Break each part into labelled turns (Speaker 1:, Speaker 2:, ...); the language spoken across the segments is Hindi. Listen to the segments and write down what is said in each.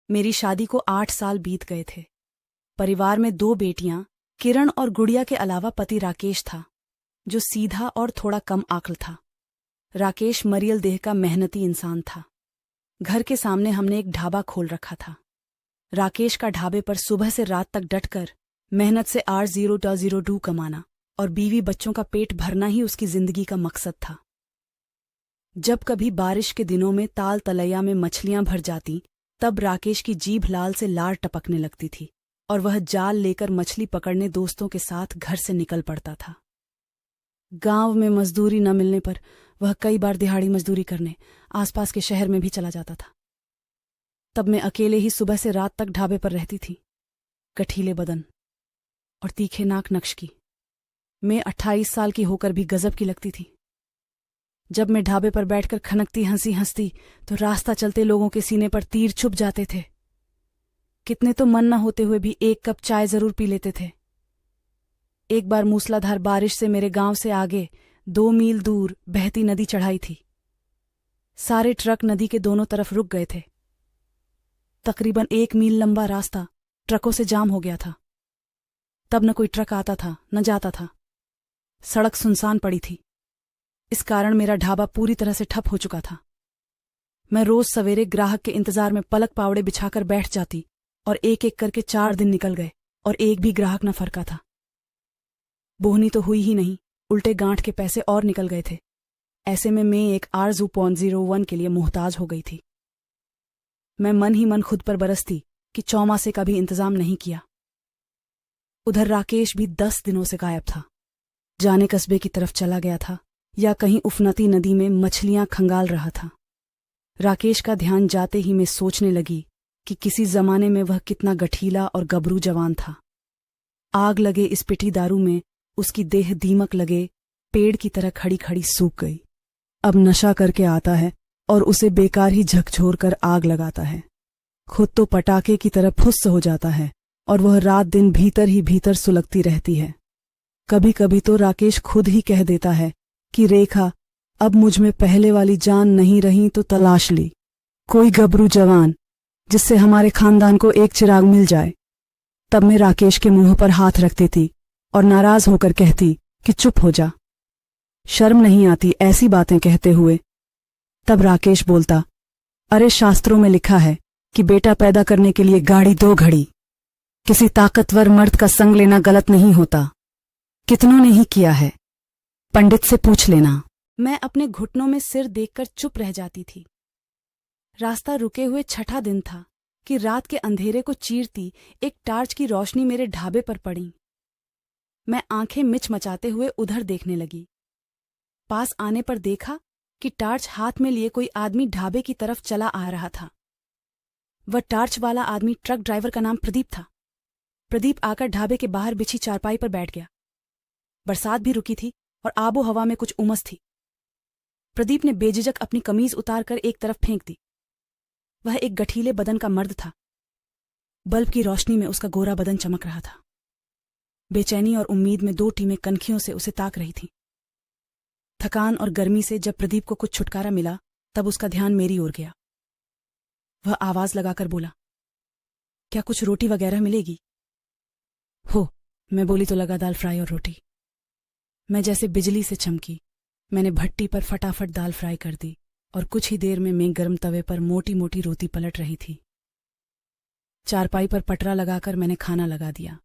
Speaker 1: मेरी शादी को 8 साल बीत गए थे। परिवार में 2 बेटियां, किरण और गुड़िया के अलावा पति राकेश था, जो सीधा और थोड़ा कम अक्ल था। राकेश मरियल देह का मेहनती इंसान था। घर के सामने हमने एक ढाबा खोल रखा था। राकेश का ढाबे पर सुबह से रात तक डटकर मेहनत से R0.02 कमाना और बीवी बच्चों का पेट भरना ही उसकी जिंदगी का मकसद था। जब कभी बारिश के दिनों में ताल तलैया में मछलियां भर जाती, तब राकेश की जीभ लाल से लार टपकने लगती थी और वह जाल लेकर मछली पकड़ने दोस्तों के साथ घर से निकल पड़ता था। गांव में मजदूरी न मिलने पर वह कई बार दिहाड़ी मजदूरी करने आसपास के शहर में भी चला जाता था। तब मैं अकेले ही सुबह से रात तक ढाबे पर रहती थी। गठीले बदन और तीखे नाक नक्श की मैं 28 साल की होकर भी गजब की लगती थी। जब मैं ढाबे पर बैठकर खनकती हंसी हंसती तो रास्ता चलते लोगों के सीने पर तीर छुप जाते थे। कितने तो मन न होते हुए भी 1 कप चाय जरूर पी लेते थे। एक बार मूसलाधार बारिश से मेरे गांव से आगे 2 मील दूर बहती नदी चढ़ाई थी। सारे ट्रक नदी के दोनों तरफ रुक गए थे। तकरीबन 1 मील लंबा रास्ता ट्रकों से जाम हो गया था। तब न कोई ट्रक आता था न जाता था। सड़क सुनसान पड़ी थी। इस कारण मेरा ढाबा पूरी तरह से ठप हो चुका था। मैं रोज सवेरे ग्राहक के इंतजार में पलक पावड़े बिछाकर बैठ जाती और एक एक करके 4 दिन निकल गए और एक भी ग्राहक न फरका था। बोहनी तो हुई ही नहीं, उल्टे गांठ के पैसे और निकल गए थे। ऐसे में मैं एक R0.01 के लिए मोहताज हो गई थी। मैं मन ही मन खुद पर बरसती कि चौमासे का भी इंतजाम नहीं किया। उधर राकेश भी 10 दिनों से गायब था। जाने कस्बे की तरफ चला गया था या कहीं उफनती नदी में मछलियां खंगाल रहा था। राकेश का ध्यान जाते ही मैं सोचने लगी कि किसी जमाने में वह कितना गठीला और गबरू जवान था। आग लगे इस पिटी दारू में उसकी देह दीमक लगे पेड़ की तरह खड़ी खड़ी सूख गई। अब नशा करके आता है और उसे बेकार ही झकझोर कर आग लगाता है। खुद तो पटाखे की तरह फुस्स हो जाता है और वह रात दिन भीतर ही भीतर सुलगती रहती है। कभी कभी तो राकेश खुद ही कह देता है कि रेखा, अब मुझ में पहले वाली जान नहीं रही तो तलाश ली कोई गबरू जवान जिससे हमारे खानदान को एक चिराग मिल जाए। तब मैं राकेश के मुंह पर हाथ रख देती और नाराज होकर कहती कि चुप हो जा, शर्म नहीं आती ऐसी बातें कहते हुए। तब राकेश बोलता, अरे शास्त्रों में लिखा है कि बेटा पैदा करने के लिए गाड़ी 2 घड़ी। किसी ताकतवर मर्द का संग लेना गलत नहीं होता, कितनों ने ही किया है, पंडित से पूछ लेना। मैं अपने घुटनों में सिर देखकर चुप रह जाती थी। रास्ता रुके हुए 6ठा दिन था कि रात के अंधेरे को चीरती एक टार्च की रोशनी मेरे ढाबे पर पड़ी। मैं आंखें मिचमचाते हुए उधर देखने लगी। पास आने पर देखा कि टार्च हाथ में लिए कोई आदमी ढाबे की तरफ चला आ रहा था। वह टार्च वाला आदमी ट्रक ड्राइवर का नाम प्रदीप था। प्रदीप आकर ढाबे के बाहर बिछी चारपाई पर बैठ गया। बरसात भी रुकी थी और आबो हवा में कुछ उमस थी। प्रदीप ने बेझिझक अपनी कमीज उतारकर एक तरफ फेंक दी। वह एक गठीले बदन का मर्द था। बल्ब की रोशनी में उसका गोरा बदन चमक रहा था। बेचैनी और उम्मीद में 2 टीमें कनखियों से उसे ताक रही थीं। थकान और गर्मी से जब प्रदीप को कुछ छुटकारा मिला, तब उसका ध्यान मेरी ओर गया। वह आवाज लगाकर बोला, क्या कुछ रोटी वगैरह मिलेगी? हो, मैं बोली तो लगा दाल फ्राई और रोटी। मैं जैसे बिजली से चमकी। मैंने भट्टी पर फटाफट दाल फ्राई कर दी और कुछ ही देर में मैं गर्म तवे पर मोटी मोटी रोटी पलट रही थी। चारपाई पर पटरा लगाकर मैंने खाना लगा दिया।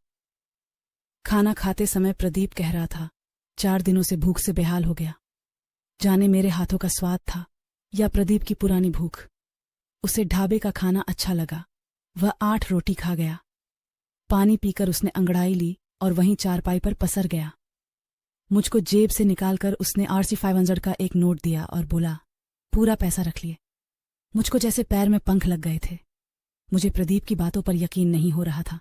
Speaker 1: खाना खाते समय प्रदीप कह रहा था, 4 दिनों से भूख से बेहाल हो गया। जाने मेरे हाथों का स्वाद था या प्रदीप की पुरानी भूख। उसे ढाबे का खाना अच्छा लगा। वह 8 रोटी खा गया। पानी पीकर उसने अंगड़ाई ली और वहीं चारपाई पर पसर गया। मुझको जेब से निकालकर उसने RC500 का एक नोट दिया और बोला, पूरा पैसा रख लिए। मुझको जैसे पैर में पंख लग गए थे। मुझे प्रदीप की बातों पर यकीन नहीं हो रहा था।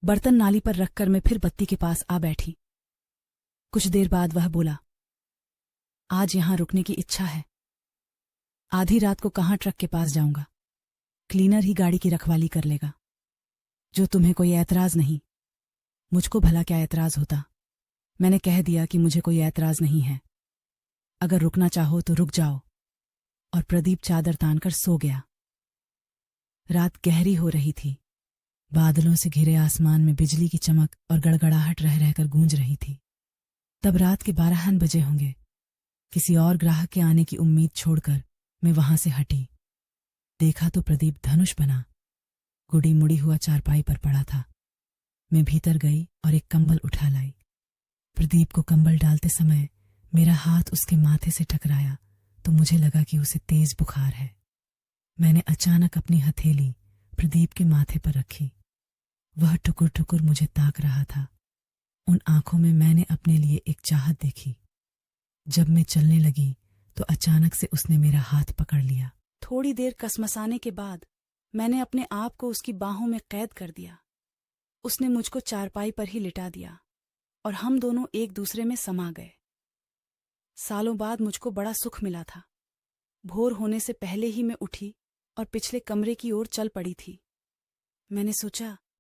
Speaker 1: बर्तन नाली पर रखकर मैं फिर बत्ती के पास आ बैठी। कुछ देर बाद वह बोला, आज यहां रुकने की इच्छा है। आधी रात को कहां ट्रक के पास जाऊंगा, क्लीनर ही गाड़ी की रखवाली कर लेगा। जो तुम्हें कोई ऐतराज नहीं। मुझको भला क्या ऐतराज होता। मैंने कह दिया कि मुझे कोई ऐतराज नहीं है। अगर रुकना चाहो तो रुक जाओ। और प्रदीप चादर तानकर सो गया। रात गहरी हो रही थी। बादलों से घिरे आसमान में बिजली की चमक और गड़गड़ाहट रह रहकर गूंज रही थी। तब रात के 12 बजे होंगे। किसी और ग्राहक के आने की उम्मीद छोड़कर मैं वहां से हटी। देखा तो प्रदीप धनुष बना गुड़ी मुड़ी हुआ चारपाई पर पड़ा था। मैं भीतर गई और एक कंबल उठा लाई। प्रदीप को कंबल डालते समय मेरा हाथ उसके माथे से टकराया तो मुझे लगा कि उसे तेज बुखार है। मैंने अचानक अपनी हथेली प्रदीप के माथे पर रखी। वह टुकुर टुकुर मुझे ताक रहा था। उन आंखों में मैंने अपने लिए एक चाहत देखी। जब मैं चलने लगी तो अचानक से उसने मेरा हाथ पकड़ लिया। थोड़ी देर कसमसाने के बाद मैंने अपने आप को उसकी बाहों में कैद कर दिया। उसने मुझको चारपाई पर ही लिटा दिया और हम दोनों एक दूसरे में समा गए। सालों बाद मुझको बड़ा सुख मिला था। भोर होने से पहले ही मैं उठी और पिछले कमरे की ओर चल पड़ी थी। मैंने सोचा